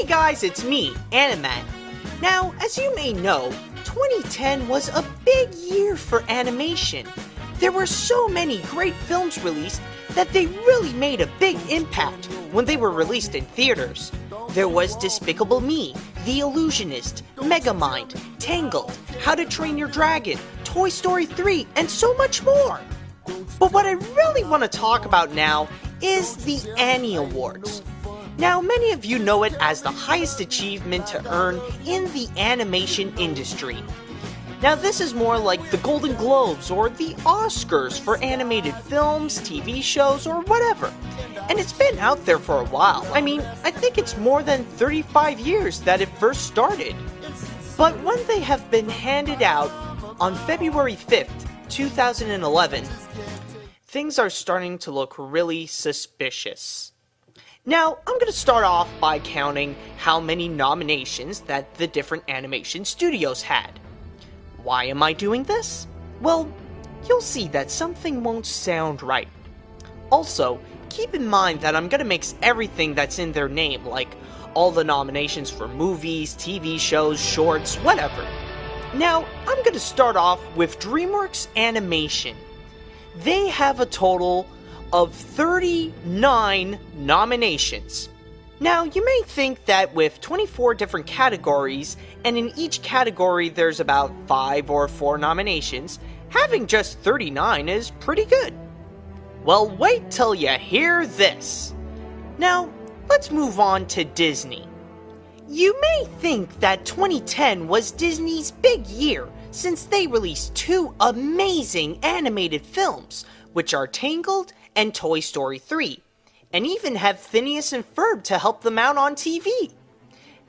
guys, it's me, Animat. Now, as you may know, 2010 was a big year for animation. There were so many great films released that they really made a big impact when they were released in theaters. There was Despicable Me, The Illusionist, Megamind, Tangled, How to Train Your Dragon, Toy Story 3, and so much more. But what I really want to talk about now is the Annie Awards. Now, many of you know it as the highest achievement to earn in the animation industry. Now, this is more like the Golden Globes or the Oscars for animated films, TV shows, or whatever. And it's been out there for a while. I mean, I think it's more than 35 years that it first started. But when they have been handed out on February 5th, 2011, things are starting to look really suspicious. Now, I'm going to start off by counting how many nominations that the different animation studios had. Why am I doing this? Well, you'll see that something won't sound right. Also, keep in mind that I'm going to mix everything that's in their name, like all the nominations for movies, TV shows, shorts, whatever. Now, I'm going to start off with DreamWorks Animation. They have a total of 39 nominations. Now, you may think that with 24 different categories, and in each category there's about 5 or 4 nominations, having just 39 is pretty good. Well, wait till you hear this. Now, let's move on to Disney. You may think that 2010 was Disney's big year, since they released 2 amazing animated films, which are Tangled and Toy Story 3, and even have Phineas and Ferb to help them out on TV.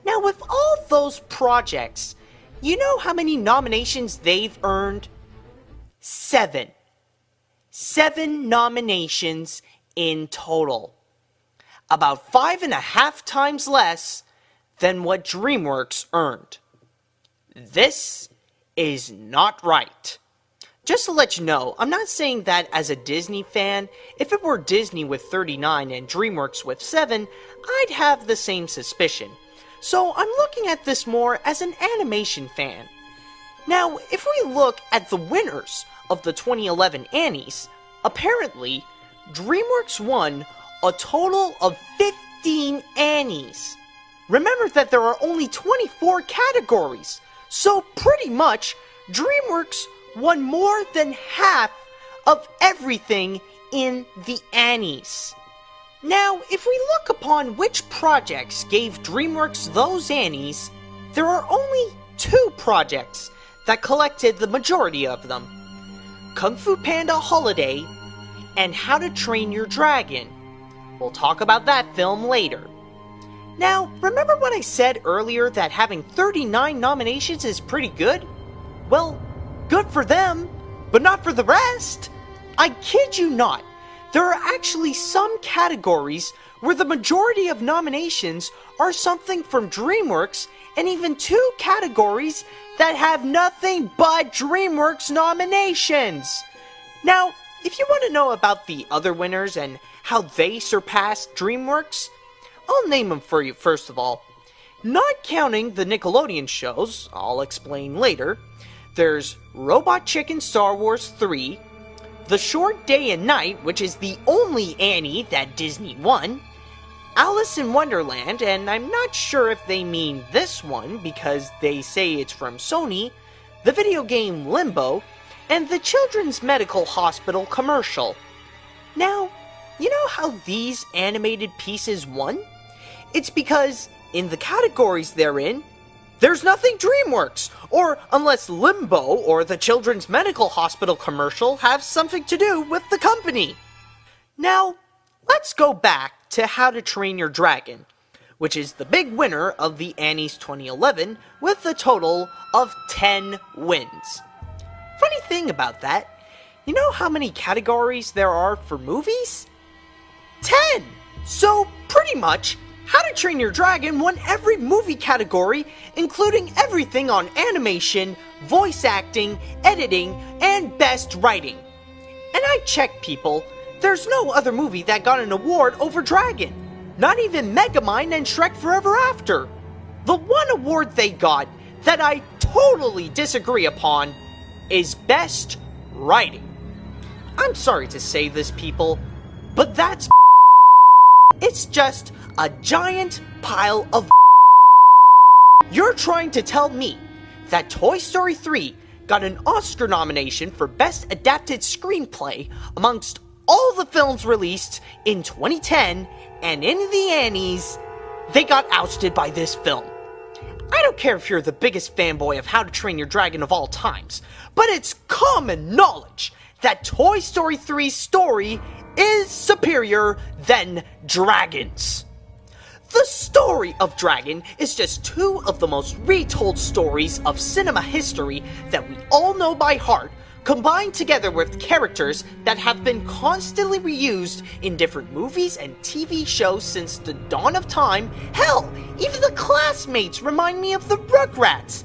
Now, with all those projects, you know how many nominations they've earned? 7. 7 nominations in total. About 5.5 times less than what DreamWorks earned. This is not right. Just to let you know, I'm not saying that as a Disney fan. If it were Disney with 39 and DreamWorks with 7, I'd have the same suspicion. So I'm looking at this more as an animation fan. Now, if we look at the winners of the 2011 Annies, apparently, DreamWorks won a total of 15 Annies. Remember that there are only 24 categories, so pretty much, DreamWorks won more than half of everything in the Annies. Now, if we look upon which projects gave DreamWorks those Annies, there are only 2 projects that collected the majority of them. Kung Fu Panda Holiday and How to Train Your Dragon. We'll talk about that film later. Now, remember when I said earlier that having 39 nominations is pretty good? Well, good for them, but not for the rest. I kid you not. There are actually some categories where the majority of nominations are something from DreamWorks, and even 2 categories that have nothing but DreamWorks nominations. Now, if you want to know about the other winners and how they surpassed DreamWorks, I'll name them for you first of all. Not counting the Nickelodeon shows, I'll explain later, there's Robot Chicken Star Wars 3, The Short Day and Night, which is the only Annie that Disney won, Alice in Wonderland, and I'm not sure if they mean this one because they say it's from Sony, the video game Limbo, and the Children's Medical Hospital commercial. Now, you know how these animated pieces won? It's because in the categories they're in, there's nothing DreamWorks, or unless Limbo or the Children's Medical Hospital commercial have something to do with the company. Now, let's go back to How to Train Your Dragon, which is the big winner of the Annies 2011 with a total of 10 wins. Funny thing about that, you know how many categories there are for movies? 10! So, pretty much, How to Train Your Dragon won every movie category, including everything on animation, voice acting, editing, and best writing. And I checked, people, there's no other movie that got an award over Dragon. Not even Megamind and Shrek Forever After. The one award they got that I totally disagree upon is Best Writing. I'm sorry to say this, people, but that's it's just a giant pile of You're trying to tell me that Toy Story 3 got an Oscar nomination for Best Adapted Screenplay amongst all the films released in 2010, and in the Annies, they got ousted by this film. I don't care if you're the biggest fanboy of How to Train Your Dragon of all times, but it's common knowledge that Toy Story 3's story is superior than Dragon's. The story of Dragon is just two of the most retold stories of cinema history that we all know by heart, combined together with characters that have been constantly reused in different movies and TV shows since the dawn of time. Hell, even the classmates remind me of the Rugrats.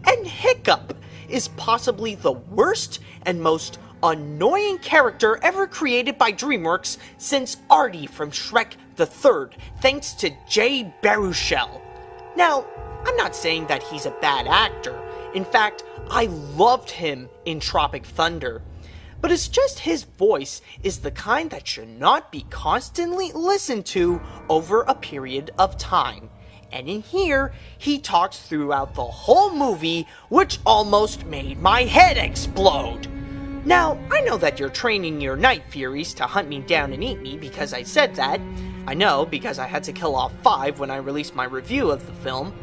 And Hiccup is possibly the worst and most annoying character ever created by DreamWorks since Artie from Shrek the Third, thanks to Jay Baruchel. Now, I'm not saying that he's a bad actor. In fact, I loved him in Tropic Thunder. But it's just his voice is the kind that should not be constantly listened to over a period of time. And in here, he talks throughout the whole movie, which almost made my head explode. Now, I know that you're training your Night Furies to hunt me down and eat me because I said that. I know, because I had to kill off 5 when I released my review of the film.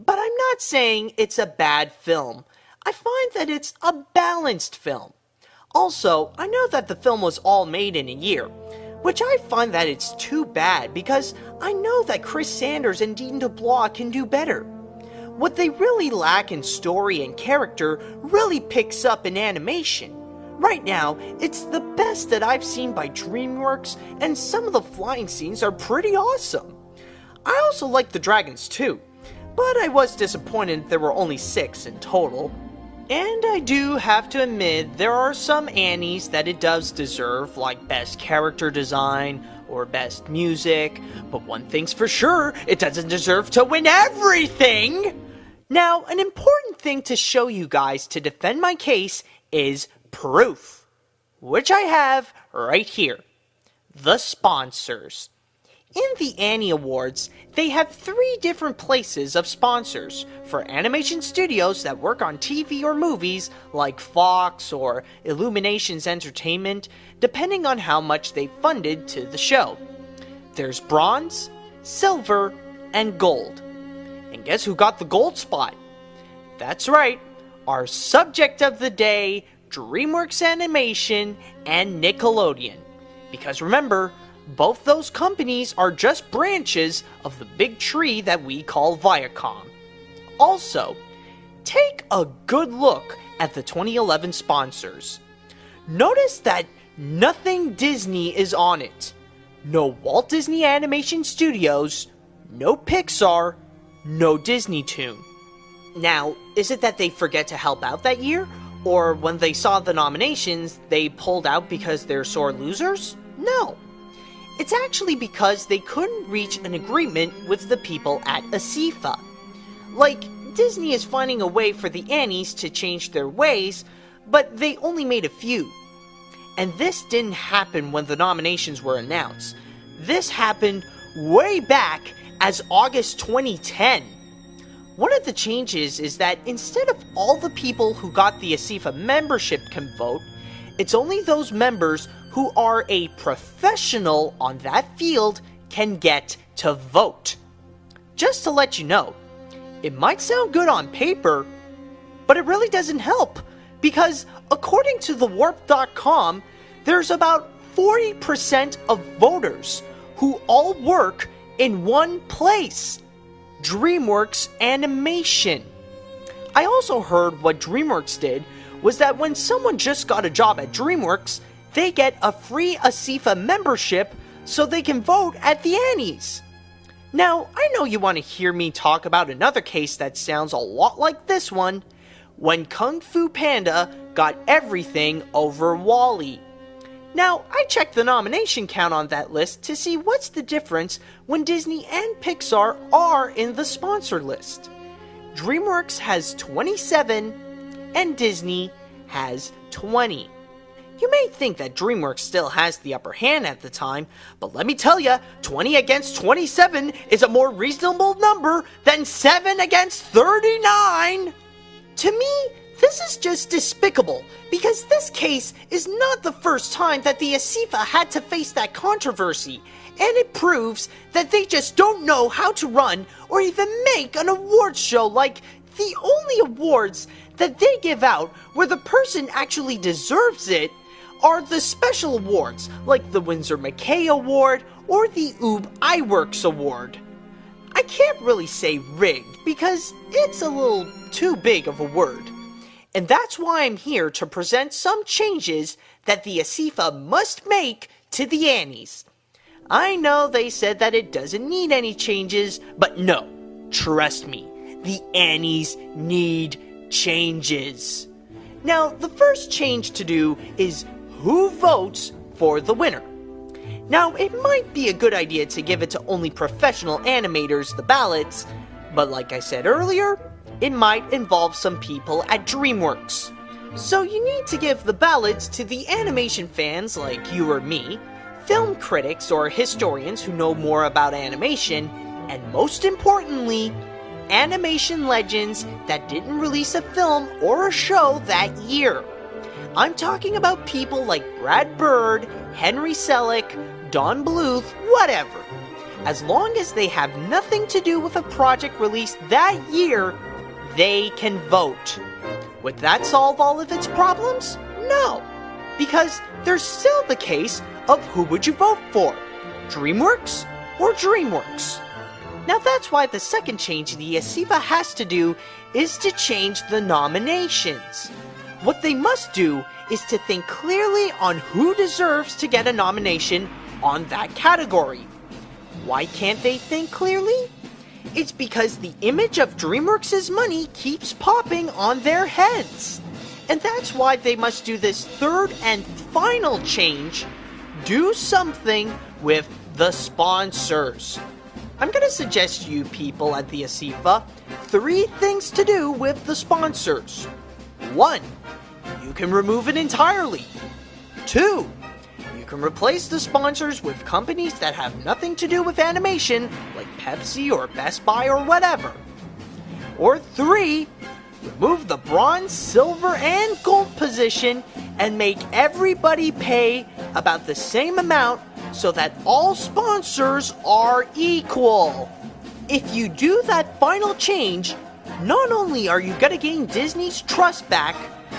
But I'm not saying it's a bad film. I find that it's a balanced film. Also, I know that the film was all made in a year, which I find that it's too bad because I know that Chris Sanders and Dean DeBlois can do better. What they really lack in story and character really picks up in animation. Right now, it's the best that I've seen by DreamWorks, and some of the flying scenes are pretty awesome. I also like the dragons too, but I was disappointed there were only 6 in total. And I do have to admit, there are some Annies that it does deserve, like Best Character Design or Best Music, but one thing's for sure, it doesn't deserve to win everything! Now, an important thing to show you guys to defend my case is proof, which I have right here. The sponsors. In the Annie Awards, they have 3 different places of sponsors for animation studios that work on TV or movies like Fox or Illuminations Entertainment, depending on how much they funded to the show. There's bronze, silver, and gold. And guess who got the gold spot? That's right, our subject of the day, DreamWorks Animation and Nickelodeon. Because remember, both those companies are just branches of the big tree that we call Viacom. Also, take a good look at the 2011 sponsors. Notice that nothing Disney is on it. No Walt Disney Animation Studios, no Pixar, no Disney Toon. Now, is it that they forget to help out that year? Or when they saw the nominations, they pulled out because they're sore losers? No. It's actually because they couldn't reach an agreement with the people at ASIFA. Like, Disney is finding a way for the Annies to change their ways, but they only made a few. And this didn't happen when the nominations were announced. This happened way back as August 2010. One of the changes is that instead of all the people who got the ASIFA membership can vote, it's only those members who are a professional on that field can get to vote. Just to let you know, it might sound good on paper, but it really doesn't help, because according to thewarp.com, there's about 40% of voters who all work in one place. DreamWorks Animation. I also heard what DreamWorks did was that when someone just got a job at DreamWorks, they get a free ASIFA membership so they can vote at the Annies. Now, I know you want to hear me talk about another case that sounds a lot like this one, when Kung Fu Panda got everything over WALL-E. Now, I checked the nomination count on that list to see what's the difference when Disney and Pixar are in the sponsor list. DreamWorks has 27 and Disney has 20. You may think that DreamWorks still has the upper hand at the time, but let me tell you, 20 against 27 is a more reasonable number than 7 against 39. To me, this is just despicable, because this case is not the first time that the ASIFA had to face that controversy, and it proves that they just don't know how to run or even make an awards show. Like, the only awards that they give out where the person actually deserves it are the special awards, like the Winsor McKay Award or the Oob Iwerks Award. I can't really say rigged, because it's a little too big of a word. And that's why I'm here to present some changes that the ASIFA must make to the Annies. I know they said that it doesn't need any changes, but no, trust me, the Annies need changes. Now, the first change to do is who votes for the winner. Now, it might be a good idea to give it to only professional animators the ballots, but like I said earlier, it might involve some people at DreamWorks. So you need to give the ballots to the animation fans like you or me, film critics or historians who know more about animation, and most importantly, animation legends that didn't release a film or a show that year. I'm talking about people like Brad Bird, Henry Selick, Don Bluth, whatever. As long as they have nothing to do with a project released that year, they can vote. Would that solve all of its problems? No, because there's still the case of who would you vote for, DreamWorks or DreamWorks? Now that's why the second change the ASIFA has to do is to change the nominations. What they must do is to think clearly on who deserves to get a nomination on that category. Why can't they think clearly? It's because the image of DreamWorks' money keeps popping on their heads. And that's why they must do this third and final change: do something with the sponsors. I'm going to suggest you people at the ASIFA 3 things to do with the sponsors. 1. You can remove it entirely. 2. You can replace the sponsors with companies that have nothing to do with animation, like Pepsi or Best Buy or whatever. Or 3. Remove the bronze, silver, and gold position and make everybody pay about the same amount so that all sponsors are equal. If you do that final change, not only are you going to gain Disney's trust back,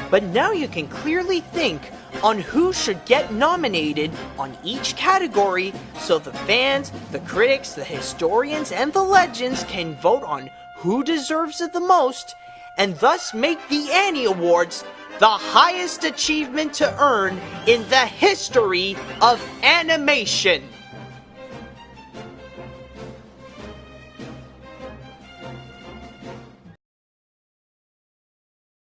but now you can clearly think on who should get nominated on each category so the fans, the critics, the historians, and the legends can vote on who deserves it the most, and thus make the Annie Awards the highest achievement to earn in the history of animation.